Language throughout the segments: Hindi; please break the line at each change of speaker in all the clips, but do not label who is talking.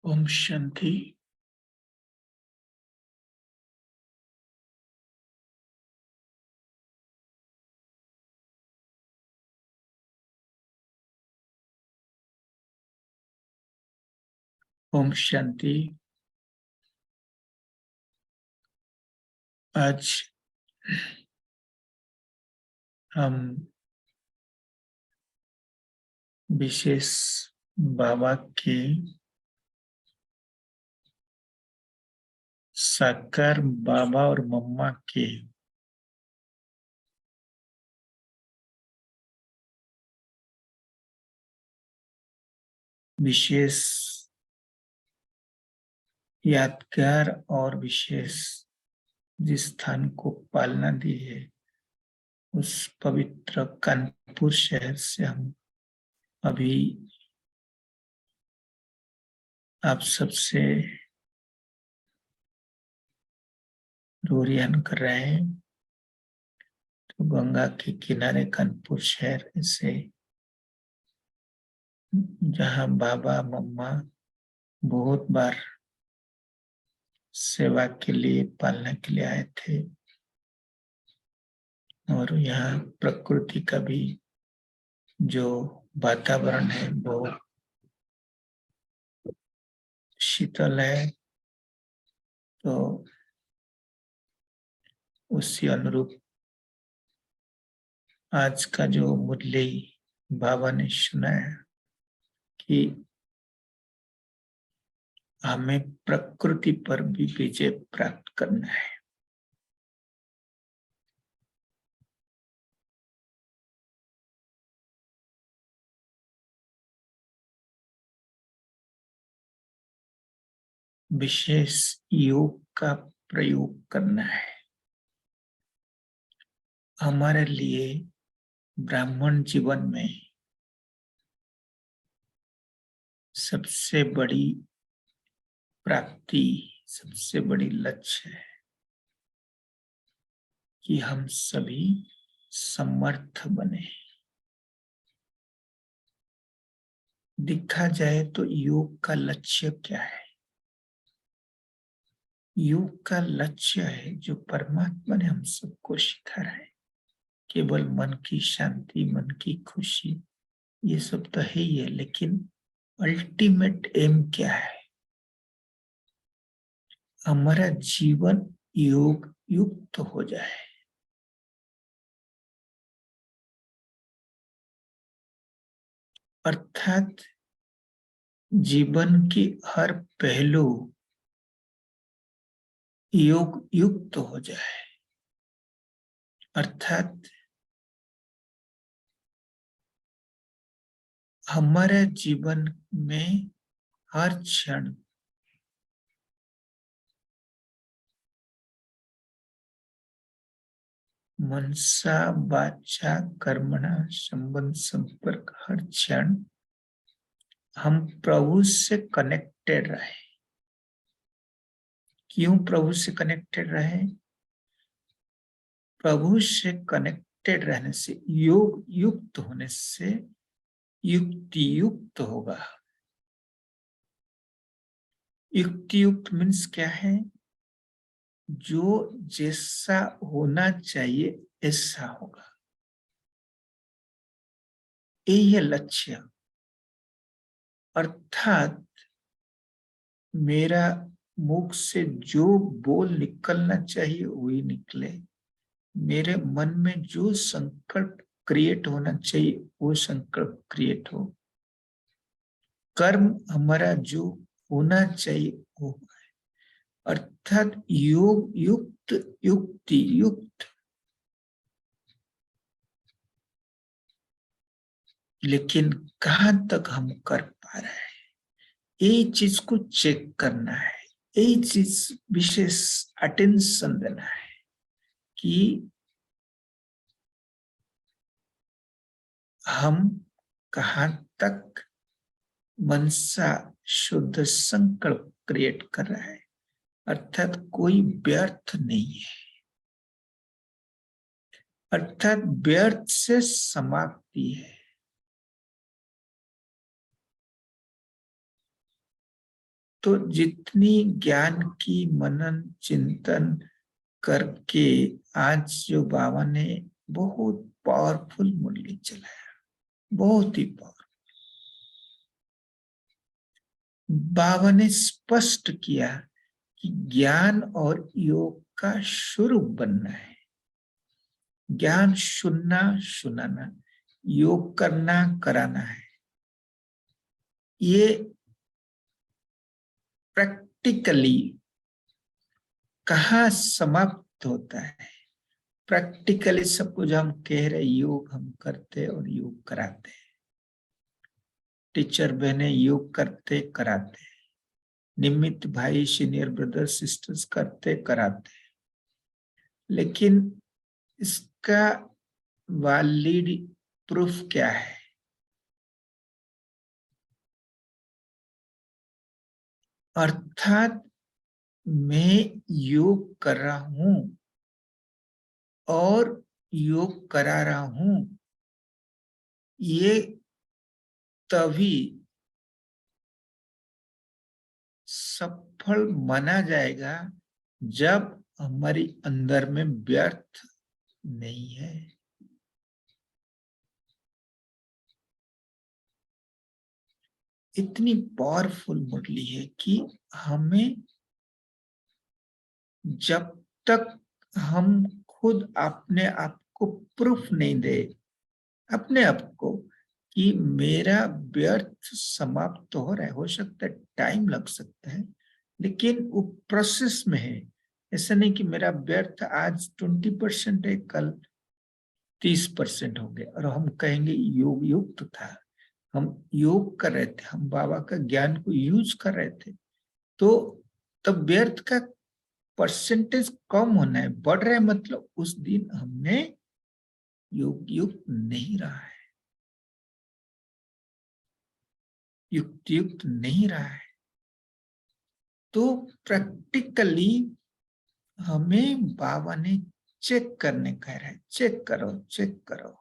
ओम शांति। ओम शांति। आज हम विशेष बाबा के साकार बाबा और मम्मा के विशेष यादगार और विशेष जिस स्थान को पालना दी है उस पवित्र कानपुर शहर से हम अभी आप सबसे रोरियान कर रहे हैं। तो गंगा के किनारे कानपुर शहर से जहाँ बाबा मम्मा बहुत बार सेवा के लिए पालना के लिए आए थे और यहाँ प्रकृति का भी जो वातावरण है वो शीतल है। तो उसी अनुरूप आज का जो मुरली बाबा ने सुनाया कि हमें प्रकृति पर भी विजय प्राप्त करना है। विशेष योग का प्रयोग करना है। हमारे लिए ब्राह्मण जीवन में सबसे बड़ी प्राप्ति, सबसे बड़ी लक्ष्य है कि हम सभी समर्थ बने। देखा जाए तो योग का लक्ष्य क्या है? योग का लक्ष्य है जो परमात्मा ने हम सबको सिखाया है, केवल मन की शांति, मन की खुशी, ये सब तो है ही है, लेकिन अल्टीमेट एम क्या है? हमारा जीवन योग युक्त हो जाए। अर्थात जीवन की हर पहलू योग युक्त हो जाए। अर्थात हमारे जीवन में हर क्षण मनसा वाचा कर्मणा संबंध संपर्क, हर क्षण हम प्रभु से कनेक्टेड रहे। क्यों प्रभु से कनेक्टेड रहे? प्रभु से कनेक्टेड रहने से, योग युक्त होने से युक्ति युक्त होगा। युक्ति युक्त मीन्स क्या है? जो जैसा होना चाहिए ऐसा होगा। यही है लक्ष्य। अर्थात मेरा मुख से जो बोल निकलना चाहिए वही निकले, मेरे मन में जो संकल्प क्रिएट होना चाहिए वो संकल्प क्रिएट हो, कर्म हमारा जो होना चाहिए वो है। अर्थात योग युक्त, युक्ति युक्त। लेकिन कहां तक हम कर पा रहे हैं, यही चीज को चेक करना है। यही चीज विशेष अटेंशन देना है कि हम कहां तक मनसा शुद्ध संकल्प क्रिएट कर रहा है। अर्थात कोई व्यर्थ नहीं है। अर्थात व्यर्थ से समाप्ति है। तो जितनी ज्ञान की मनन चिंतन करके आज जो बाबा ने बहुत पावरफुल मुरली चलाया, बहुत ही पावरफुल। बाबा ने स्पष्ट किया कि ज्ञान और योग का स्वरूप बनना है। ज्ञान सुनना सुनाना, योग करना कराना है। ये प्रैक्टिकली कहाँ समाप्त होता है? प्रैक्टिकली सब कुछ हम कह रहे, योग हम करते और योग कराते हैं, टीचर बहने योग करते कराते, निमित्त भाई सीनियर ब्रदर सिस्टर्स करते कराते, लेकिन इसका वैलिड प्रूफ क्या है? अर्थात मैं योग कर रहा हूं और योग करा रहा हूं, ये तभी सफल माना जाएगा जब हमारी अंदर में व्यर्थ नहीं है। इतनी पावरफुल मुरली है कि हमें जब तक हम खुद अपने आप को प्रूफ नहीं दे, अपने आप को, कि मेरा व्यर्थ समाप्त हो रहा है, हो सकता है टाइम लग सकता है, लेकिन वो प्रोसेस में है। ऐसा नहीं कि मेरा व्यर्थ आज 20% है, कल 30% होंगे और हम कहेंगे योग युक्त था। हम योग कर रहे थे, हम बाबा का ज्ञान को यूज कर रहे थे, तो तब व्यर्थ का परसेंटेज कम होना है, बढ़ रहा है, मतलब उस दिन हमने योग युक्त नहीं रहा है, युक्त युक्त नहीं रहा है। तो प्रैक्टिकली हमें बाबा ने चेक करने कह रहा है, चेक करो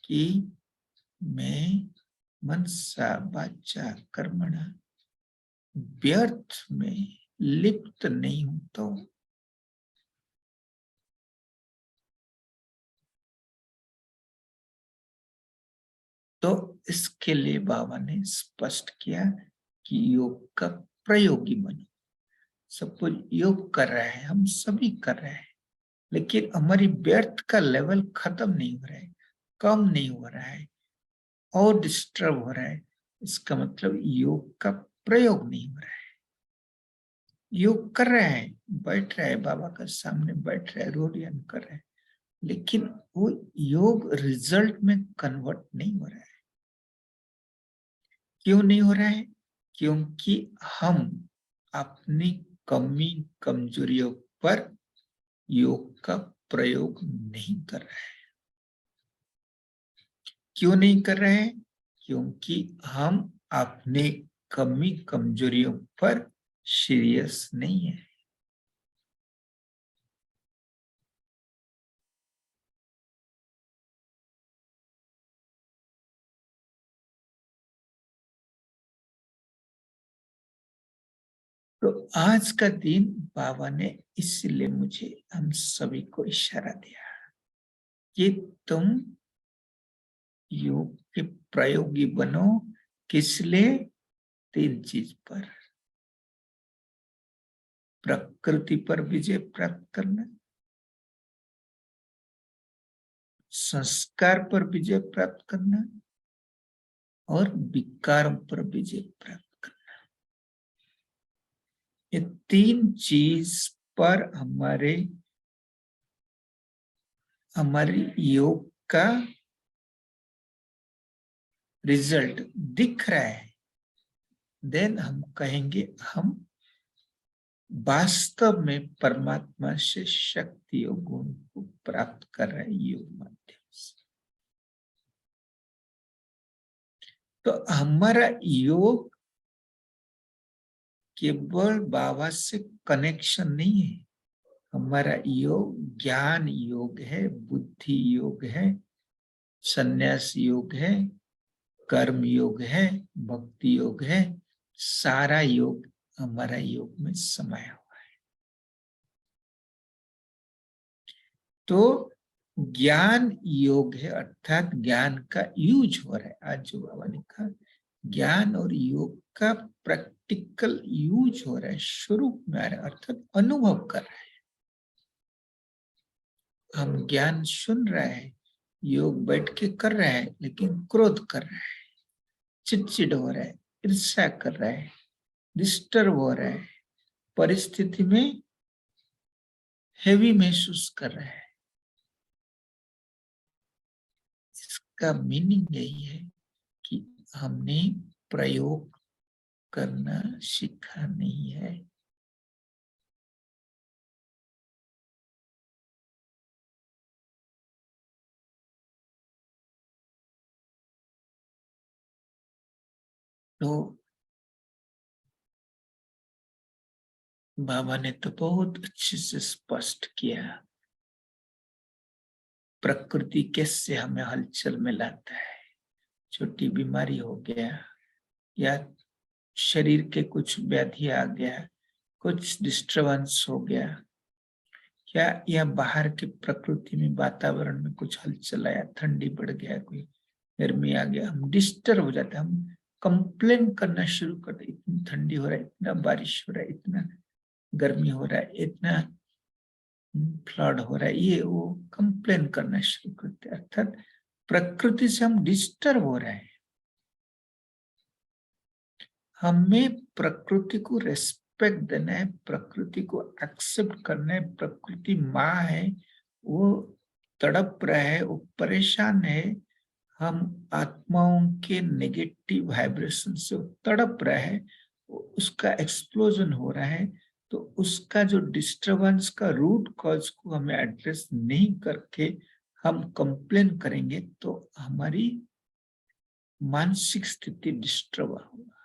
कि मैं मनसा वाचा कर्मणा व्यर्थ में लिप्त नहीं हूं। तो इसके लिए बाबा ने स्पष्ट किया कि योग का प्रयोगी बनो। सब कुछ योग कर रहे हैं, हम सभी कर रहे हैं, लेकिन हमारी व्यर्थ का लेवल खत्म नहीं हो रहा है, कम नहीं हो रहा है और डिस्टर्ब हो रहा है। इसका मतलब योग का प्रयोग नहीं हो रहा है। योग कर रहे हैं, बैठ रहे हैं, बाबा के सामने बैठ रहे हैं, रोडियन कर रहे हैं, लेकिन वो योग रिजल्ट में कन्वर्ट नहीं हो रहा है। क्यों नहीं हो रहा है? क्योंकि हम अपनी कमी कमजोरियों पर योग का प्रयोग नहीं कर रहे हैं। क्यों नहीं कर रहे हैं? क्योंकि हम अपने कमी कमजोरियों पर सीरियस नहीं है। तो आज का दिन बाबा ने इसलिए मुझे, हम सभी को इशारा दिया कि तुम योग के प्रयोगी बनो। किस लिए? 3 चीज पर। प्रकृति पर विजय प्राप्त करना, संस्कार पर विजय प्राप्त करना और विकारों पर विजय प्राप्त करना। ये 3 चीज पर हमारी योग का रिजल्ट दिख रहा है, देन हम कहेंगे हम वास्तव में परमात्मा से शक्ति और गुण को प्राप्त कर रहे हैं योग माध्यम से। तो हमारा योग केवल बाबा से कनेक्शन नहीं है, हमारा योग ज्ञान योग है, बुद्धि योग है, संन्यास योग है, कर्म योग है, भक्ति योग है, सारा योग हमारा योग में समाया हुआ है। तो ज्ञान योग है, अर्थात ज्ञान का यूज हो रहा है। आज जो बाबा ने कहा ज्ञान और योग का प्रैक्टिकल यूज हो रहा है, स्वरूप में आ रहा है, अर्थात अनुभव कर रहा है। हम ज्ञान सुन रहे हैं, योग बैठ के कर रहे हैं, लेकिन क्रोध कर रहा है, चिड़चिड़ हो रहा है, ईर्ष्या कर रहा है, डिस्टर्ब हो रहा है, परिस्थिति में हेवी महसूस कर रहा है। इसका मीनिंग यही है कि हमने प्रयोग करना सीखा नहीं है। तो बाबा ने तो बहुत अच्छे से स्पष्ट किया, प्रकृति कैसे हमें हलचल में लाता है। छोटी बीमारी हो गया या शरीर के कुछ व्याधि आ गया, कुछ डिस्टरबेंस हो गया, या बाहर की प्रकृति में वातावरण में कुछ हलचल आया, ठंडी बढ़ गया, कोई गर्मी आ गया, हम डिस्टर्ब हो जाते हैं, हम कंप्लेन करना शुरू करते, इतनी ठंडी हो रहा है, इतना बारिश हो रहा है, इतना गर्मी हो रहा है, इतना फ्लड हो रहा है, ये वो कंप्लेन करना शुरू करते, अर्थात प्रकृति से हम डिस्टर्ब हो रहे हैं। हमें प्रकृति को रेस्पेक्ट देना है, प्रकृति को एक्सेप्ट करना है। प्रकृति माँ है, वो तड़प रहा है, वो परेशान है, हम आत्माओं के नेगेटिव वाइब्रेशन से तड़प रहा है, उसका एक्सप्लोजन हो रहा है। तो उसका जो डिस्टरबेंस का रूट कॉज को हमें एड्रेस नहीं करके हम कंप्लेन करेंगे तो हमारी मानसिक स्थिति डिस्टर्ब होगा,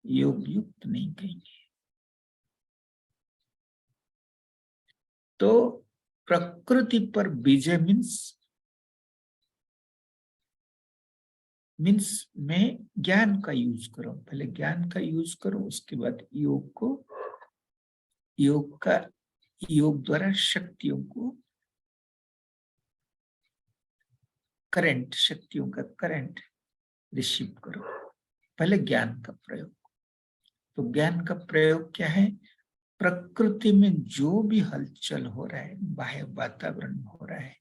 योग युक्त नहीं कहेंगे। तो प्रकृति पर विजय मीन्स में ज्ञान का यूज करो, पहले ज्ञान का यूज करो, उसके बाद योग द्वारा शक्तियों को शक्तियों का करंट रिसीव करो। पहले ज्ञान का प्रयोग। तो ज्ञान का प्रयोग क्या है? प्रकृति में जो भी हलचल हो रहा है, बाह्य वातावरण में हो रहा है,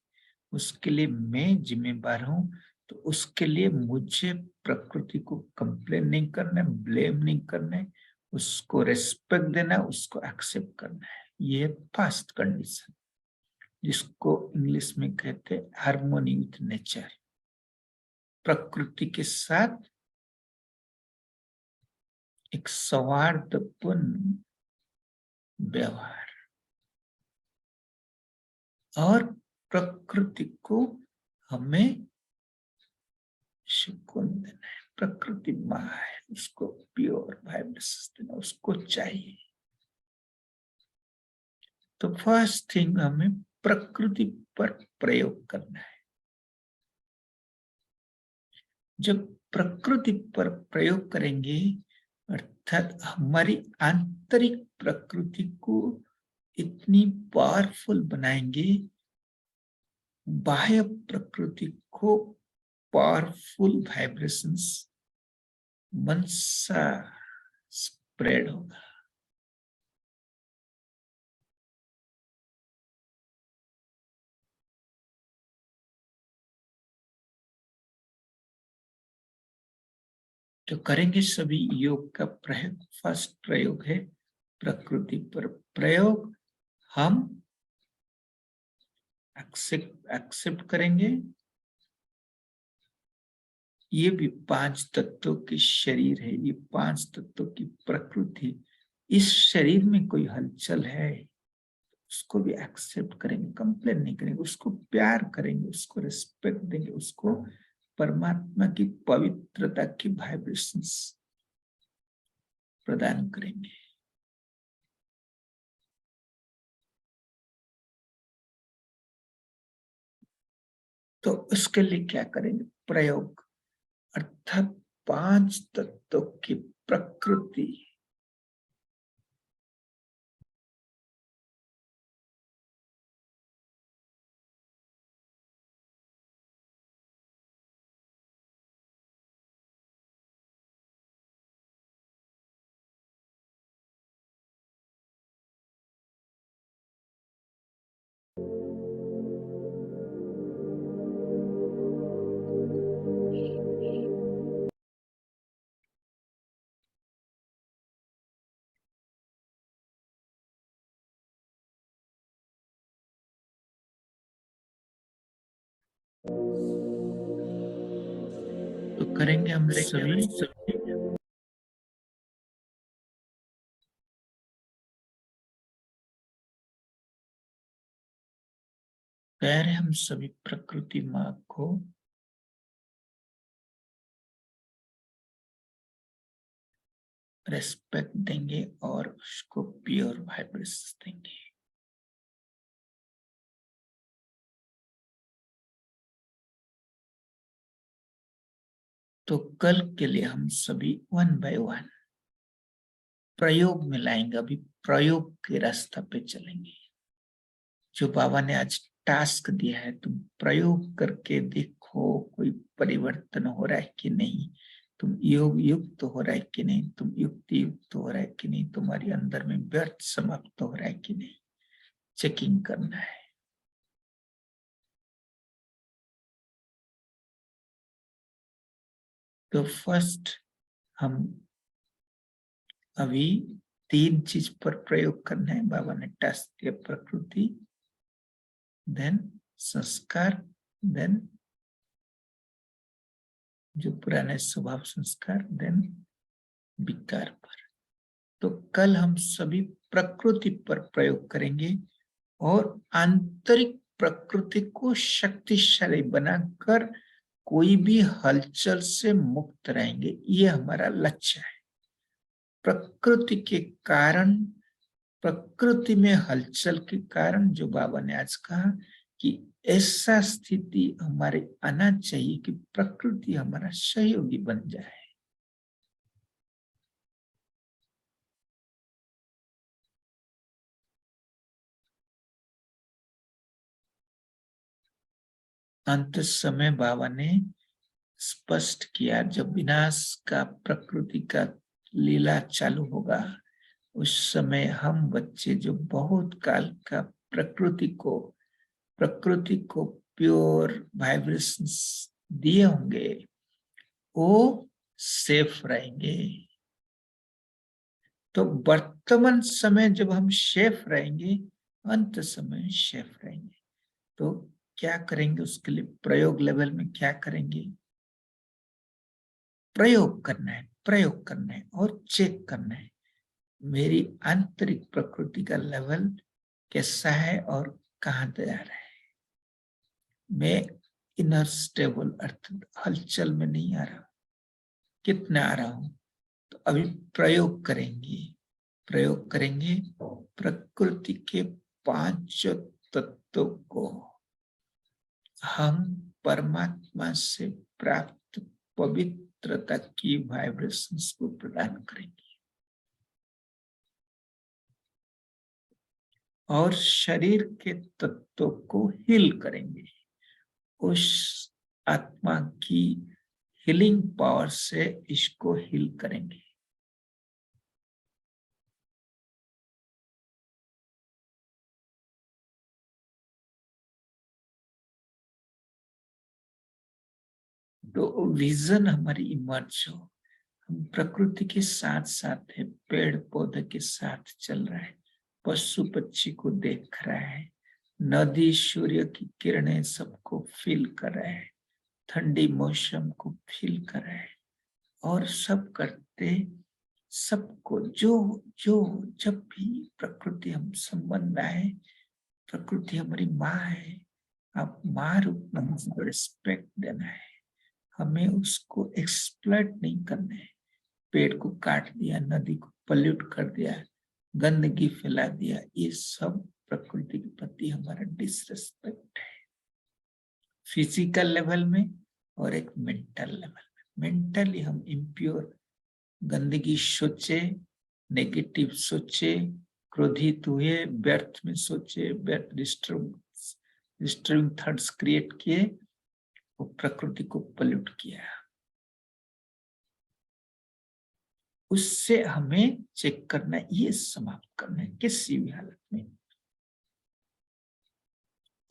उसके लिए मैं जिम्मेदार हूं। तो उसके लिए मुझे प्रकृति को कंप्लेन नहीं करना, ब्लेम नहीं करना है, उसको रेस्पेक्ट देना, उसको एक्सेप्ट करना है। ये फर्स्ट कंडीशन, जिसको इंग्लिश में कहते हैं हार्मोनी विथ नेचर, प्रकृति के साथ एक सौहार्दपूर्ण व्यवहार, और प्रकृति को हमें सुकून देना है। प्रकृति माँ है, उसको प्योर वाइब्रेशन देना, उसको चाहिए। तो फर्स्ट थिंग हमें प्रकृति पर प्रयोग करना है। जब प्रकृति पर प्रयोग करेंगे, अर्थात हमारी आंतरिक प्रकृति को इतनी पावरफुल बनाएंगे, बाह्य प्रकृति को पावरफुल वाइब्रेशंस मन सा स्प्रेड होगा। तो करेंगे सभी योग का प्रयोग। फर्स्ट प्रयोग है प्रकृति पर प्रयोग। हम एक्सेप्ट करेंगे, ये भी 5 तत्वों की शरीर है, ये 5 तत्वों की प्रकृति, इस शरीर में कोई हलचल है, उसको भी एक्सेप्ट करेंगे, कंप्लेन नहीं करेंगे, उसको प्यार करेंगे, उसको रिस्पेक्ट देंगे, उसको परमात्मा की पवित्रता की वाइब्रेशंस प्रदान करेंगे। तो उसके लिए क्या करेंगे? प्रयोग, अर्थात 5 तत्वों की प्रकृति। तो करेंगे हम सभी कह रहे हम सभी प्रकृति माँ को रेस्पेक्ट देंगे और उसको प्योर वाइब्रेशंस देंगे। तो कल के लिए हम सभी 1 बाय 1 प्रयोग में लाएंगे। अभी प्रयोग के रास्ते पे चलेंगे। जो बाबा ने आज टास्क दिया है, तुम प्रयोग करके देखो कोई परिवर्तन हो रहा है कि नहीं, तुम योग युक्त हो रहा है कि नहीं, तुम युक्ति युक्त हो रहा है कि नहीं, तुम्हारे अंदर में व्यर्थ समाप्त हो रहा है कि नहीं, चेकिंग करना है। तो फर्स्ट हम अभी 3 चीज पर प्रयोग करना है। बाबा ने टास्क दिया, प्रकृति, देन संस्कार, देन जो पुराने स्वभाव संस्कार, देन विकार पर। तो कल हम सभी प्रकृति पर प्रयोग करेंगे और आंतरिक प्रकृति को शक्तिशाली बनाकर कोई भी हलचल से मुक्त रहेंगे। ये हमारा लक्ष्य है। प्रकृति के कारण, प्रकृति में हलचल के कारण, जो बाबा ने आज कहा कि ऐसा स्थिति हमारे आना चाहिए कि प्रकृति हमारा सहयोगी बन जाए। अंत समय बाबा ने स्पष्ट किया, जब विनाश का प्रकृति का लीला चालू होगा, उस समय हम बच्चे जो बहुत काल का प्रकृति को प्योर वाइब्रेशंस दिए होंगे, वो सेफ रहेंगे। तो वर्तमान समय जब हम सेफ रहेंगे, अंत समय सेफ रहेंगे। तो क्या करेंगे उसके लिए? प्रयोग लेवल में क्या करेंगे? प्रयोग करना है, प्रयोग करना है और चेक करना है मेरी आंतरिक प्रकृति का लेवल कैसा है और कहाँ जा रहा है। मैं इनर स्टेबल अर्थात हलचल में नहीं आ रहा, कितना आ रहा हूं? तो अभी प्रयोग करेंगे, प्रयोग करेंगे प्रकृति के 5 तत्वों को हम परमात्मा से प्राप्त पवित्रता की वाइब्रेशंस को प्रदान करेंगे और शरीर के तत्वों को हील करेंगे। उस आत्मा की हीलिंग पावर से इसको हील करेंगे। तो विजन हमारी इमर्ज हो, हम प्रकृति के साथ साथ है, पेड़ पौधे के साथ चल रहा है, पशु पक्षी को देख रहा है, नदी सूर्य की किरणें सबको फील कर रहा है, ठंडी मौसम को फील कर रहा है और सब करते सबको जो जो जब भी प्रकृति हम संबंध में आए, प्रकृति हमारी माँ है, आप माँ रूप में हमको रिस्पेक्ट देना है, हमें उसको एक्सप्लॉइट नहीं करना है। पेड़ को काट दिया, नदी को पल्यूट कर दिया, गंदगी फैला दिया, ये सब प्रकृति के प्रति हमारा डिसरिस्पेक्ट है, फिजिकल लेवल में और एक मेंटल लेवल में। मेंटली हम इम्प्योर गंदगी सोचे, नेगेटिव सोचे, क्रोधित हुए, व्यर्थ में सोचे, व्यर्थ डिस्टर्बिंग थॉट्स क्रिएट किए, वो प्रकृति को पल्यूट किया। उससे हमें चेक करना, ये समाप्त करना है किसी भी हालत में।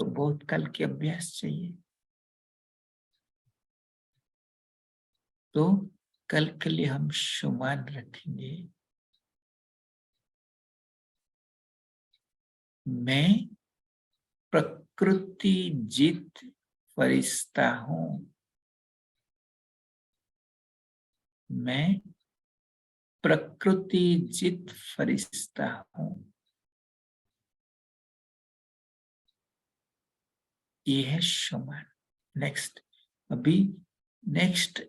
तो बहुत काल के अभ्यास चाहिए। तो कल के लिए हम शुमान रखेंगे, मैं प्रकृति जीत फरिश्ता हूं। मैं प्रकृति जीत फरिश्ता हूं। ये है शुमान। नेक्स्ट, अभी नेक्स्ट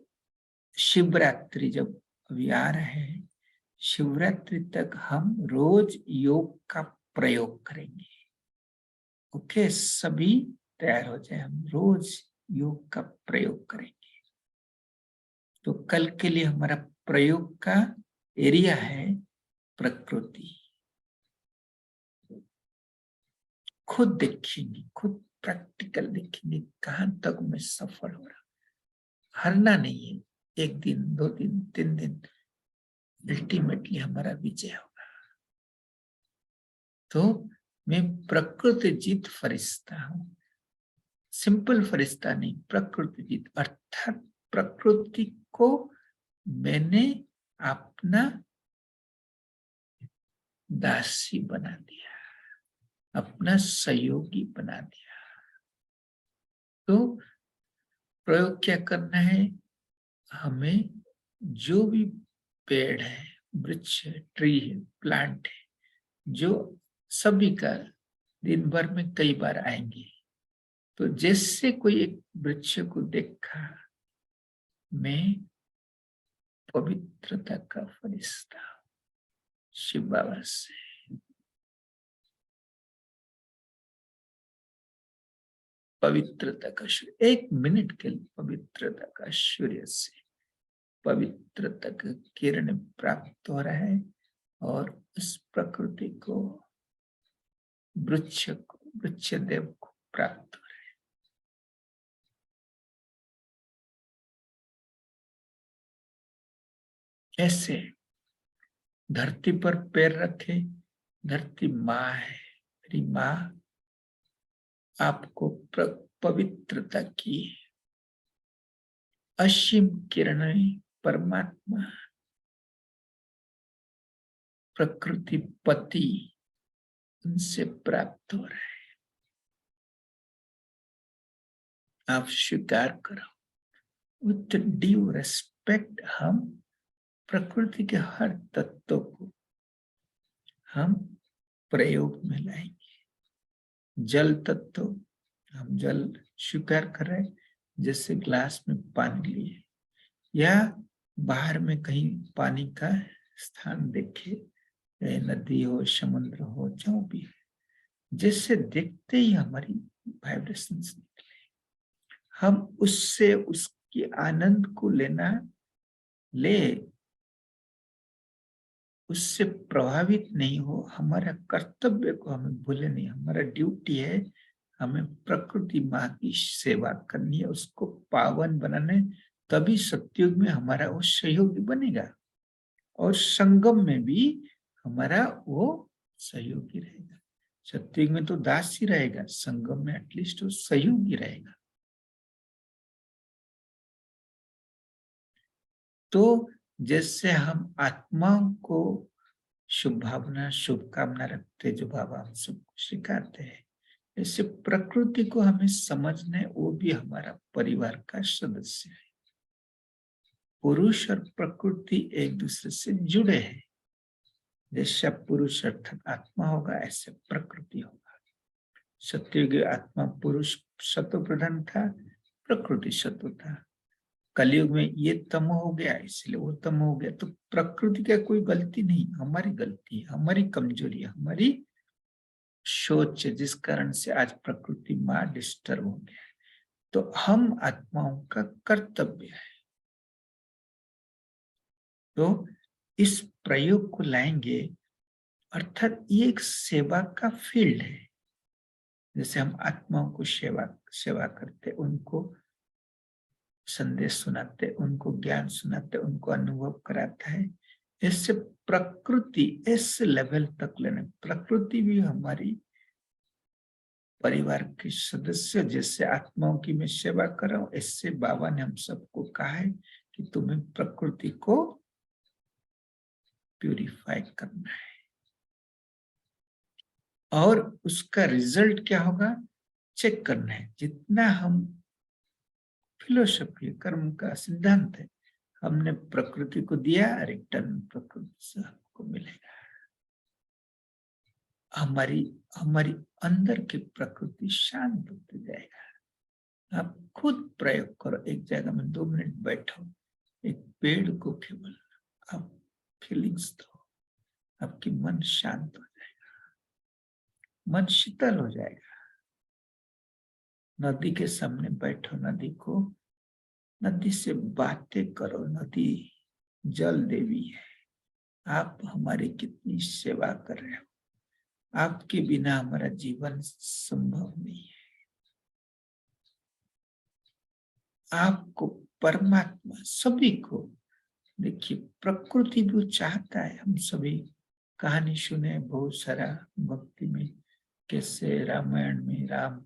शिवरात्रि जब अभी आ रहे हैं, शिवरात्रि तक हम रोज योग का प्रयोग करेंगे। ओके, सभी तैयार हो जाए, हम रोज योग का प्रयोग करेंगे। तो कल के लिए हमारा प्रयोग का एरिया है प्रकृति। खुद देखेंगे, खुद प्रैक्टिकल देखेंगे कहां तक मैं सफल हो रहा। हारना नहीं है, 1 दिन 2 दिन 3 दिन, अल्टीमेटली हमारा विजय होगा। तो मैं प्रकृति जीत फरिश्ता हूं। सिंपल फरिश्ता नहीं, प्रकृति जीत, अर्थात प्रकृति को मैंने अपना दासी बना दिया, अपना सहयोगी बना दिया। तो प्रयोग क्या करना है, हमें जो भी पेड़ है, वृक्ष है, ट्री है, प्लांट है, जो सभी का दिन भर में कई बार आएंगे। तो जैसे कोई एक वृक्ष को देखा, मैं पवित्रता का फरिश्ता शिव बाबा से, पवित्रता का सूर्य, 1 मिनट के लिए पवित्रता का सूर्य से पवित्रता की किरण प्राप्त हो रहा है, और उस प्रकृति को, वृक्ष को, वृक्ष देव को प्राप्त हो रहा है। ऐसे धरती पर पैर रखे, धरती माँ है, मेरी माँ आपको पवित्रता की असीम किरणें परमात्मा प्रकृति पति उनसे प्राप्त हो रहा है। आप स्वीकार करो। विथ ड्यू रेस्पेक्ट हम प्रकृति के हर तत्व को हम प्रयोग में लाएंगे। जल तत्व, हम जल स्वीकार कर रहे हैं, जैसे ग्लास में पानी लिए, या बाहर में कहीं पानी का स्थान देखे, नदी हो, समुद्र हो, जो भी है, जैसे देखते ही हमारी वाइब्रेशंस निकले, हम उससे उसके आनंद को लेना ले, उससे प्रभावित नहीं हो। हमारा कर्तव्य को हमें भूले नहीं, हमारा ड्यूटी है, हमें प्रकृति माँ की सेवा करनी है, उसको पावन बनाना है। तभी सतयुग में हमारा वो सहयोगी बनेगा, और संगम में भी हमारा वो सहयोगी रहेगा। सतयुग में तो दास ही रहेगा, संगम में एटलीस्ट वो सहयोगी रहेगा। तो जैसे हम आत्माओं को शुभ भावना, शुभकामना रखते, जो बाबा हम सबको सिखाते हैं, ऐसे प्रकृति को हमें समझना है, वो भी हमारा परिवार का सदस्य है। पुरुष और प्रकृति एक दूसरे से जुड़े हैं। जैसे पुरुष अर्थात आत्मा होगा, ऐसे प्रकृति होगा। सत्युग आत्मा पुरुष सत्व प्रधान था, प्रकृति सत्व था। कलयुग में ये तम हो गया, इसलिए वो तम हो गया। तो प्रकृति का कोई गलती नहीं, हमारी गलती है, हमारी कमजोरी है, हमारी सोच है, जिस कारण से आज प्रकृति माँ डिस्टर्ब हो गया है। तो हम आत्माओं का कर्तव्य है, तो इस प्रयोग को लाएंगे, अर्थात ये एक सेवा का फील्ड है। जैसे हम आत्माओं को सेवा सेवा करते, उनको संदेश सुनाते, उनको ज्ञान सुनाते, उनको अनुभव कराता है। इससे प्रकृति इस लेवल तक लेने, प्रकृति भी हमारी परिवार के सदस्य जैसे आत्माओं की मैं सेवा कर रहा हूं। इससे बाबा ने हम सबको कहा है कि तुम्हें प्रकृति को प्यूरिफाई करना है, और उसका रिजल्ट क्या होगा चेक करना है। जितना हम फिलोसफी कर्म का सिद्धांत है, हमने प्रकृति को दिया, रिटर्न प्रकृति से हमको मिलेगा। हमारी हमारी अंदर की प्रकृति शांत होती जाएगा। आप खुद प्रयोग करो, एक जगह में 2 मिनट बैठो, एक पेड़ को केवल आप फीलिंग्स दो, आपकी मन शांत हो जाएगा, मन शीतल हो जाएगा। नदी के सामने बैठो, नदी से बातें करो। नदी जल देवी है, आप हमारी कितनी सेवा कर रहे हो, आपके बिना हमारा जीवन संभव नहीं है। आपको परमात्मा सभी को, देखिए प्रकृति भी चाहता है हम सभी कहानी सुने बहुत सारा भक्ति में, कैसे रामायण में राम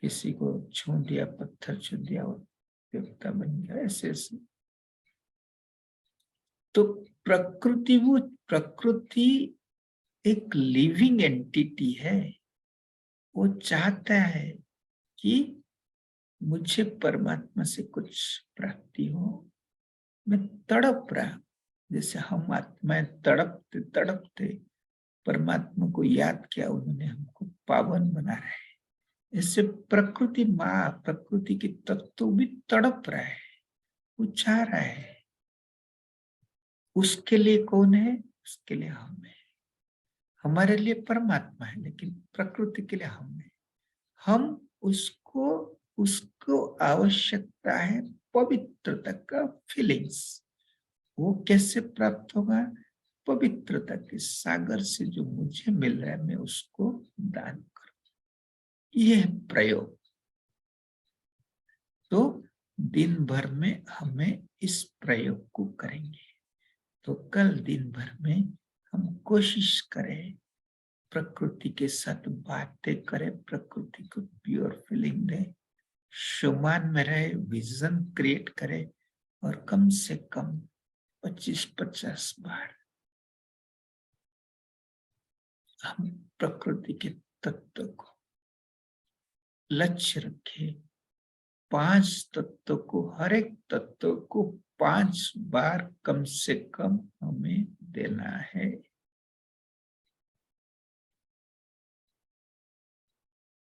किसी को छू दिया, पत्थर छू दिया और देवता बन गया, ऐसे ऐसे। तो प्रकृति एक लिविंग एंटिटी है। वो चाहता है कि मुझे परमात्मा से कुछ प्राप्ति हो। मैं तड़प रहा, जैसे हम आत्माएं तड़पते तड़पते परमात्मा को याद किया, उन्होंने हमको पावन बना रहे हैं। इससे प्रकृति माँ, प्रकृति की तत्व भी तड़प रहा है, वो चाह रहा है। उसके लिए कौन है? उसके लिए हम है। हमारे लिए परमात्मा है, लेकिन प्रकृति के लिए हम है। हम उसको उसको आवश्यकता है पवित्रता का फीलिंग्स। वो कैसे प्राप्त होगा? पवित्रता के सागर से जो मुझे मिल रहा है, मैं उसको दान करूं। ये है प्रयोग। तो दिन भर में हमें इस प्रयोग को करेंगे। तो कल दिन भर में हम कोशिश करें, प्रकृति के साथ बातें करें, प्रकृति को प्योर फीलिंग दें, शुमान में रहे, विजन क्रिएट करें, और कम से कम 25-50 बार हम प्रकृति के तत्व को लक्ष्य रखें। 5 तत्व को, हर एक तत्व को 5 बार कम से कम हमें देना है।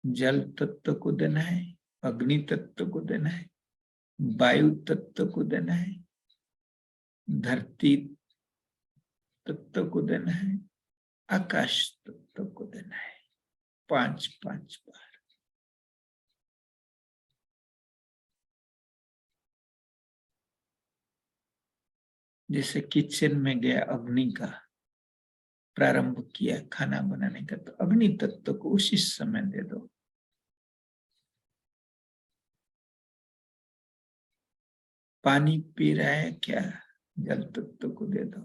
जल तत्व को देना है, अग्नि तत्व को देना है, वायु तत्व को देना है, धरती तत्व को देना है, आकाश तत्व को देना है। 5-5 बार। जैसे किचन में गया, अग्नि का प्रारंभ किया खाना बनाने का, तो अग्नि तत्व को उसी समय दे दो। पानी पी रहा है क्या? जल तत्व को दे दो।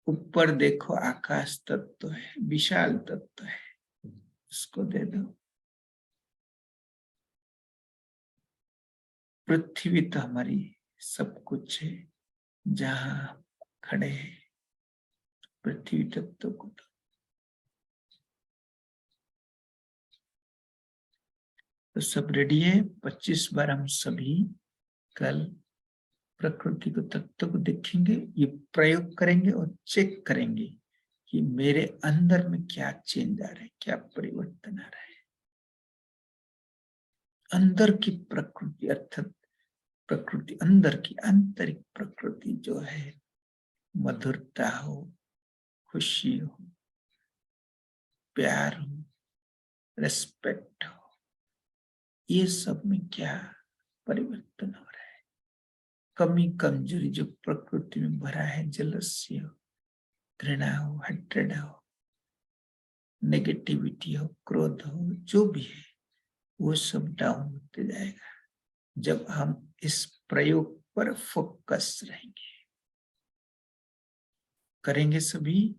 ऊपर देखो, आकाश तत्व है, विशाल तत्व है, उसको दे दो। पृथ्वी तो हमारी सब कुछ है, जहां खड़े हैं, पृथ्वी तत्व को दो। तो सब रेडी है। 25 बार हम सभी कल प्रकृति को तत्व को देखेंगे, ये प्रयोग करेंगे और चेक करेंगे कि मेरे अंदर में क्या चेंज आ रहा है, क्या परिवर्तन आ रहा है। अंदर की प्रकृति, अर्थात प्रकृति अंदर की आंतरिक प्रकृति जो है, मधुरता हो, खुशी हो, प्यार हो, रेस्पेक्ट हो, ये सब में क्या परिवर्तन हो रहा है। कमी कमजोरी जो प्रकृति में भरा है, जलस्य हो, घृणा हो, हटड़ हो, नेगेटिविटी हो, क्रोध हो, जो भी है वो सब डाउन होते जाएगा जब हम इस प्रयोग पर फोकस रहेंगे। करेंगे सभी।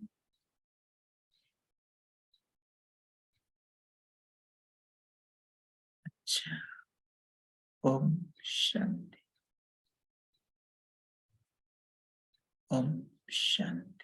अच्छा, ओम शांति, ओम शांति।